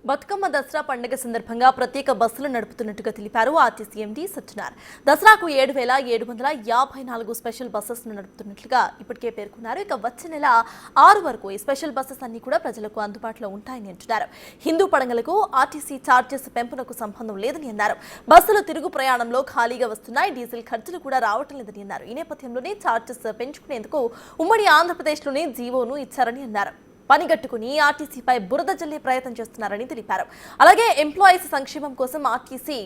బతుకమ్మ దసరా పండుగ సందర్భంగా ప్రత్యేక బస్సులు నడుపుతున్నట్టుగా తెలిపారు ఆర్టీసీ ఎండీ సత్యనారాయణ. దసరాకు 7,754 స్పెషల్ బస్సెస్ నడుపుతున్నట్లుగా ఇప్పటికే పేర్కొన్నారు. ఇక వచ్చే నెల 6 వరకు ఈ స్పెషల్ బస్సెస్ అన్ని కూడా ప్రజలకు అందుబాటులో ఉంటాయని అంటున్నారు. హిందూ పండుగలకు ఆర్టీసీ చార్జెస్ పెంపునకు సంబంధం లేదని అన్నారు. బస్సులు తిరుగు ప్రయాణంలో ఖాళీగా వస్తున్నాయి, డీజిల్ ఖర్చులు కూడా రావటం లేదని అన్నారు. ఈ నేపథ్యంలోనే చార్జెస్ పెంచుకునేందుకు ఉమ్మడి ఆంధ్రప్రదేశ్లోనే జీవోను ఇచ్చారని అన్నారు. పనిగట్టుకుని ఆర్టీసీపై బురద జల్లే ప్రయత్నం చేస్తున్నారని తెలిపారు. అలాగే ఎంప్లాయీస్ సంక్షేమం కోసం ఆర్టీసీ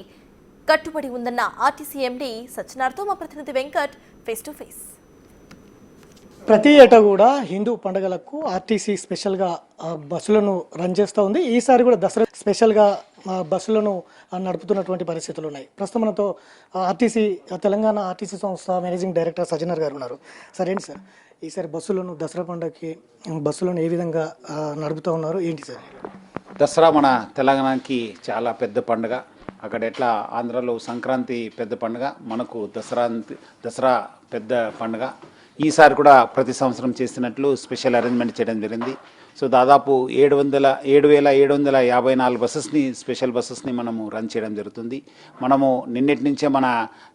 కట్టుబడి ఉందన్న ఆర్టీసీ ఎండీ సత్యనారాయణతో మా ప్రతినిధి వెంకట్ ఫేస్ టు ఫేస్. ప్రతి ఏటా కూడా హిందూ పండుగలకు ఆర్టీసీ స్పెషల్గా బస్సులను రన్ చేస్తూ ఉంది. ఈసారి కూడా దసరా స్పెషల్గా బస్సులను నడుపుతున్నటువంటి పరిస్థితులు ఉన్నాయి. ప్రస్తుతం మనతో ఆర్టీసీ తెలంగాణ ఆర్టీసీ సంస్థ మేనేజింగ్ డైరెక్టర్ సజ్జనర్ గారు ఉన్నారు. సరే ఏంటి సార్, ఈసారి బస్సులను దసరా పండుగకి బస్సులను ఏ విధంగా నడుపుతూ ఉన్నారు ఏంటి సార్? దసరా మన తెలంగాణకి చాలా పెద్ద పండుగ. అక్కడ ఎట్లా ఆంధ్రాలో సంక్రాంతి పెద్ద పండుగ, మనకు దసరా పెద్ద పండుగ. ఈసారి కూడా ప్రతి సంవత్సరం చేసినట్లు స్పెషల్ అరేంజ్మెంట్ చేయడం జరిగింది. సో దాదాపు 7,754 బస్సెస్ని స్పెషల్ బస్సెస్ని మనము రన్ చేయడం జరుగుతుంది. మనము నిన్నటి నుంచే మన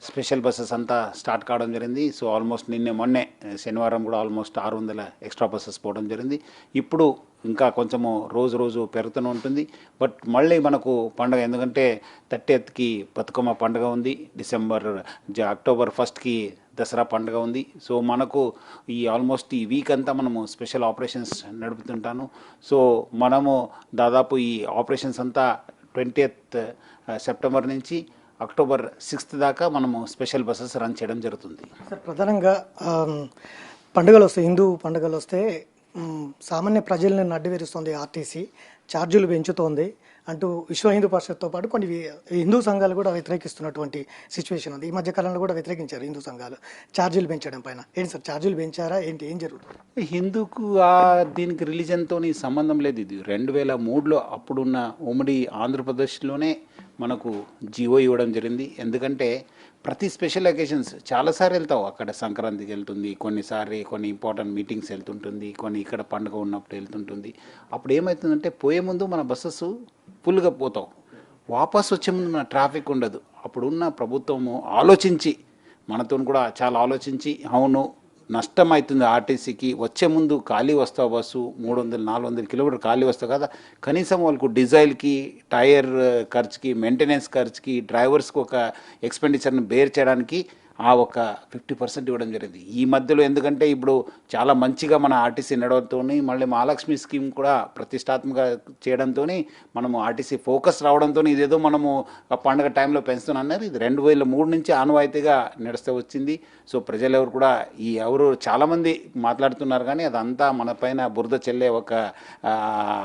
స్పెషల్ బస్సెస్ అంతా స్టార్ట్ కావడం జరిగింది. సో ఆల్మోస్ట్ మొన్నే శనివారం కూడా ఆల్మోస్ట్ 600 ఎక్స్ట్రా బస్సెస్ పోవడం జరిగింది. ఇప్పుడు ఇంకా కొంచెము రోజు పెరుగుతూనే ఉంటుంది. బట్ మళ్ళీ మనకు పండుగ, ఎందుకంటే 30th బతుకమ్మ పండుగ ఉంది, అక్టోబర్ 1 దసరా పండుగ ఉంది. సో మనకు ఆల్మోస్ట్ ఈ వీక్ అంతా మనము స్పెషల్ ఆపరేషన్స్ నడుపుతుంటాను. సో మనము దాదాపు ఈ ఆపరేషన్స్ అంతా 20th సెప్టెంబర్ నుంచి అక్టోబర్ 6 దాకా మనము స్పెషల్ బస్సెస్ రన్ చేయడం జరుగుతుంది. సార్, ప్రధానంగా పండుగలు వస్తాయి, హిందూ పండుగలు వస్తే సామాన్య ప్రజలను అడ్డువేరుస్తుంది ఆర్టీసీ, ఛార్జీలు పెంచుతోంది అంటూ విశ్వ హిందూ పరిషత్తో పాటు కొన్ని హిందూ సంఘాలు కూడా వ్యతిరేకిస్తున్నటువంటి సిచ్యువేషన్ ఉంది. ఈ మధ్య కాలంలో కూడా వ్యతిరేకించారు హిందూ సంఘాలు ఛార్జీలు పెంచడం పైన. ఏంటి సార్, ఛార్జీలు పెంచారా ఏంటి, ఏం జరుగుతుంది? హిందూకు దీనికి రిలీజన్తో సంబంధం లేదు. ఇది 2003లో అప్పుడున్న ఉమ్మడి ఆంధ్రప్రదేశ్లోనే మనకు జీవో ఇవ్వడం జరిగింది. ఎందుకంటే ప్రతి స్పెషల్ అకేషన్స్ చాలాసార్లు వెళ్తావు, అక్కడ సంక్రాంతికి వెళ్తుంది, కొన్నిసారి కొన్ని ఇంపార్టెంట్ మీటింగ్స్ వెళ్తుంటుంది, కొన్ని ఇక్కడ పండుగ ఉన్నప్పుడు వెళ్తుంటుంది. అప్పుడు ఏమవుతుందంటే పోయే ముందు మన బస్సెస్ ఫుల్గా పోతావు, వాపస్ వచ్చే ముందు మన ట్రాఫిక్ ఉండదు. అప్పుడున్న ప్రభుత్వము ఆలోచించి, మనతో కూడా చాలా ఆలోచించి, అవును నష్టం అవుతుంది ఆర్టీసీకి, వచ్చే ముందు ఖాళీ వస్తావు బస్సు 300-400 కిలోమీటర్ ఖాళీ వస్తావు కదా, కనీసం వాళ్ళకు డీజిల్కి, టైర్ ఖర్చుకి, మెయింటెనెన్స్ ఖర్చుకి, డ్రైవర్స్కి ఒక ఎక్స్పెండిచర్ని బేర్ చేయడానికి ఒక 50% ఇవ్వడం జరిగింది. ఈ మధ్యలో ఎందుకంటే ఇప్పుడు చాలా మంచిగా మన ఆర్టీసీ నడవడంతో, మళ్ళీ మహాలక్ష్మి స్కీమ్ కూడా ప్రతిష్టాత్మక చేయడంతో మనము ఆర్టీసీ ఫోకస్ రావడంతో ఇదేదో మనము పండుగ టైంలో పెంచుతున్నాం. ఇది 2003 నుంచి ఆనవాయితీగా నడుస్తూ వచ్చింది. సో ప్రజలు ఎవరు కూడా చాలామంది మాట్లాడుతున్నారు, కానీ అదంతా మన పైన బురద చెల్లే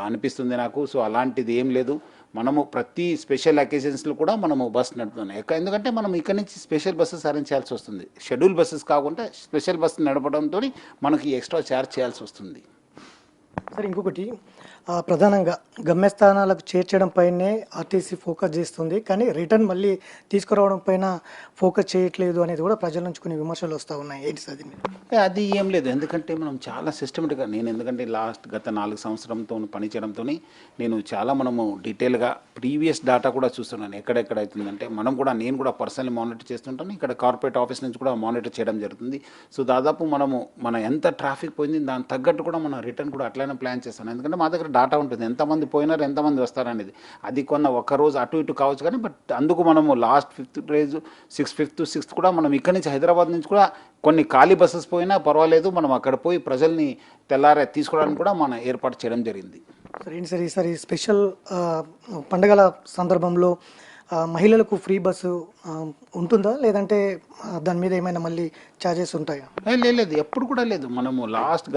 అనిపిస్తుంది నాకు. సో అలాంటిది ఏం లేదు. మనము ప్రతి స్పెషల్ అకేషన్స్లో కూడా మనము బస్ నడుపుతున్నాం. ఎందుకంటే మనం ఇక్కడ నుంచి స్పెషల్ బస్సెస్ అరేంజ్ చేయాల్సి వస్తుంది. షెడ్యూల్ బస్సెస్ కాకుండా స్పెషల్ బస్సు నడపడంతో మనకి ఎక్స్ట్రా ఛార్జ్ చేయాల్సి వస్తుంది. సార్, ఇంకొకటి ప్రధానంగా గమ్యస్థానాలకు చేర్చడం పైనే ఆర్టీసీ ఫోకస్ చేస్తుంది, కానీ రిటర్న్ మళ్ళీ తీసుకురావడం పైన ఫోకస్ చేయట్లేదు అనేది కూడా ప్రజల నుంచి కొన్ని విమర్శలు వస్తూ ఉన్నాయి. ఏంటి సార్ అది ఏం లేదు, ఎందుకంటే మనం చాలా సిస్టమేటిక్గా, ఎందుకంటే గత 4 సంవత్సరంతో పనిచేయడంతో మనము డీటెయిల్గా ప్రీవియస్ డేటా కూడా చూస్తున్నాను, ఎక్కడెక్కడ అవుతుందంటే నేను కూడా పర్సనల్ మానిటర్ చేస్తుంటాను. ఇక్కడ కార్పొరేట్ ఆఫీస్ నుంచి కూడా మానిటర్ చేయడం జరుగుతుంది. సో దాదాపు మన ఎంత ట్రాఫిక్ పోయింది దానికి తగ్గట్టు కూడా మన రిటర్న్ కూడా అట్లనే ప్లాన్ చేస్తాను. ఎందుకంటే మా దగ్గర డాటా ఉంటుంది, ఎంతమంది పోయినారు, ఎంతమంది వస్తారనేది. అది ఒక రోజు అటు ఇటు కావచ్చు, కానీ బట్ అందుకు మనము లాస్ట్ 5th, 6th కూడా మనం ఇక్కడి నుంచి హైదరాబాద్ నుంచి కూడా కొన్ని ఖాళీ బస్సెస్ పోయినా పర్వాలేదు, మనం అక్కడ పోయి ప్రజల్ని తెల్లారే తీసుకోవడానికి కూడా మనం ఏర్పాటు చేయడం జరిగింది. సరే ఏంటి సార్, ఈసారి స్పెషల్ పండుగల సందర్భంలో మహిళలకు ఫ్రీ బస్సు ఉంటుందా, లేదంటే దాని మీద ఏమైనా మళ్ళీ ఛార్జెస్ ఉంటాయా? లేదు, ఎప్పుడు కూడా లేదు. మనము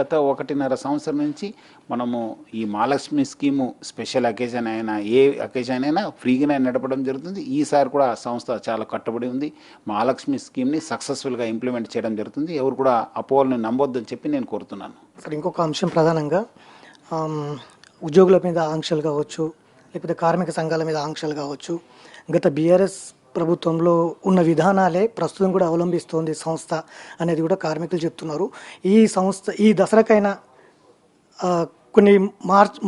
గత 1.5 సంవత్సరం నుంచి మనము ఈ మహాలక్ష్మి స్కీము స్పెషల్ అకేషన్ అయినా ఏ అకేషన్ అయినా ఫ్రీగానే నడపడం జరుగుతుంది. ఈసారి కూడా సంస్థ చాలా కట్టుబడి ఉంది, మహాలక్ష్మి స్కీమ్ని సక్సెస్ఫుల్గా ఇంప్లిమెంట్ చేయడం జరుగుతుంది. ఎవరు కూడా అపోహలను నమ్మొద్దని చెప్పి నేను కోరుతున్నాను. సార్, ఇంకొక అంశం ప్రధానంగా ఉద్యోగుల మీద ఆంక్షలు కావచ్చు, లేకపోతే కార్మిక సంఘాల మీద ఆంక్షలు కావచ్చు, గత బీఆర్ఎస్ ప్రభుత్వంలో ఉన్న విధానాలే ప్రస్తుతం కూడా అవలంబిస్తోంది సంస్థ అనేది కూడా కార్మికులు చెప్తున్నారు. ఈ సంస్థ ఈ దసరాకైనా కొన్ని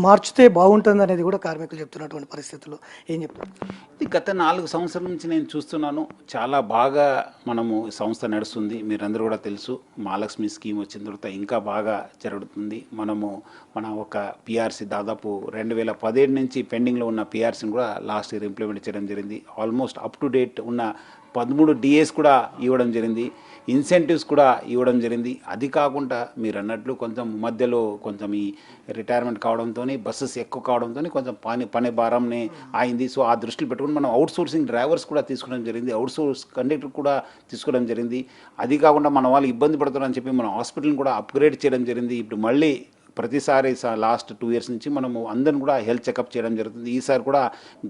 మార్చితే బాగుంటుంది అనేది కూడా కార్మికులు చెప్తున్నటువంటి పరిస్థితుల్లో ఏం చెప్తారు? ఇది గత 4 సంవత్సరాల నుంచి నేను చూస్తున్నాను. చాలా బాగా మనము సంస్థ నడుస్తుంది. మీరందరూ కూడా తెలుసు, మహాలక్ష్మి స్కీమ్ వచ్చిన తర్వాత ఇంకా బాగా జరుగుతుంది. మన ఒక పిఆర్సీ దాదాపు 2017 నుంచి పెండింగ్లో ఉన్న పిఆర్సీని కూడా లాస్ట్ ఇయర్ ఇంప్లిమెంట్ చేయడం జరిగింది. ఆల్మోస్ట్ అప్ టు డేట్ ఉన్న 13 డిఏస్ కూడా ఇవ్వడం జరిగింది. ఇన్సెంటివ్స్ కూడా ఇవ్వడం జరిగింది. అది కాకుండా మీరు అన్నట్లు కొంచెం మధ్యలో కొంచెం ఈ రిటైర్మెంట్ కావడంతో బస్సెస్ ఎక్కువ కావడంతో కొంచెం పని భారంని అయింది. సో ఆ దృష్టిలో పెట్టుకుని మనం అవుట్ సోర్సింగ్ డ్రైవర్స్ కూడా తీసుకోవడం జరిగింది, అవుట్ సోర్స్ కండక్టర్ కూడా తీసుకోవడం జరిగింది. అది కాకుండా మన వాళ్ళు ఇబ్బంది పడుతున్నారని చెప్పి మనం హాస్పిటల్ని కూడా అప్గ్రేడ్ చేయడం జరిగింది. ఇప్పుడు మళ్ళీ ప్రతిసారి లాస్ట్ 2 ఇయర్స్ నుంచి మనము అందరిని కూడా హెల్త్ చెకప్ చేయడం జరుగుతుంది. ఈసారి కూడా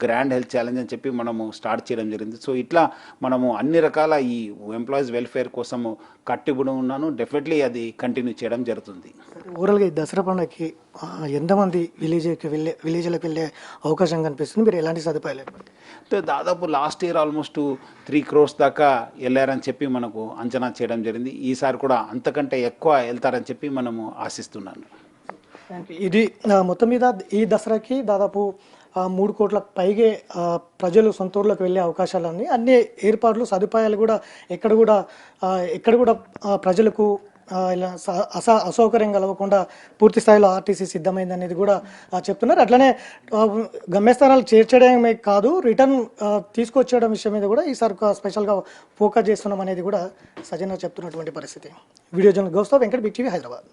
గ్రాండ్ హెల్త్ ఛాలెంజ్ అని చెప్పి మనము స్టార్ట్ చేయడం జరిగింది. సో ఇట్లా మనము అన్ని రకాల ఈ ఎంప్లాయీస్ వెల్ఫేర్ కోసము కట్టుబడి ఉన్నాను. డెఫినెట్లీ అది కంటిన్యూ చేయడం జరుగుతుంది. ఓవరాల్గా ఈ దసరా పండుగకి ఎంతమంది విలేజ్లకు వెళ్ళే అవకాశం కనిపిస్తుంది? మీరు ఎలాంటి సదుపాయాలు అంటే దాదాపు లాస్ట్ ఇయర్ ఆల్మోస్ట్ 3 crores దాకా వెళ్ళారని చెప్పి మనకు అంచనా చేయడం జరిగింది. ఈసారి కూడా అంతకంటే ఎక్కువ వెళ్తారని చెప్పి మనము ఆశిస్తున్నాను. ఇది మొత్తం మీద ఈ దసరాకి దాదాపు 3 కోట్ల పైగే ప్రజలు సొంత ఊర్లకు వెళ్ళే అవకాశాలన్నీ అన్ని ఏర్పాట్లు సదుపాయాలు కూడా ఎక్కడ కూడా ప్రజలకు ఇలా అసౌకర్యం కలగకుండా పూర్తి స్థాయిలో ఆర్టీసీ సిద్ధమైంది అనేది కూడా చెప్తున్నారు. అట్లనే గమ్యస్థానాలు చేర్చడమే కాదు, రిటర్న్ తీసుకొచ్చేయడం విషయం మీద కూడా ఈసారి స్పెషల్గా ఫోకస్ చేస్తున్నాం అనేది కూడా సజన చెప్తున్నటువంటి పరిస్థితి. Video journalist Gaustav Venkat, Big TV, Hyderabad.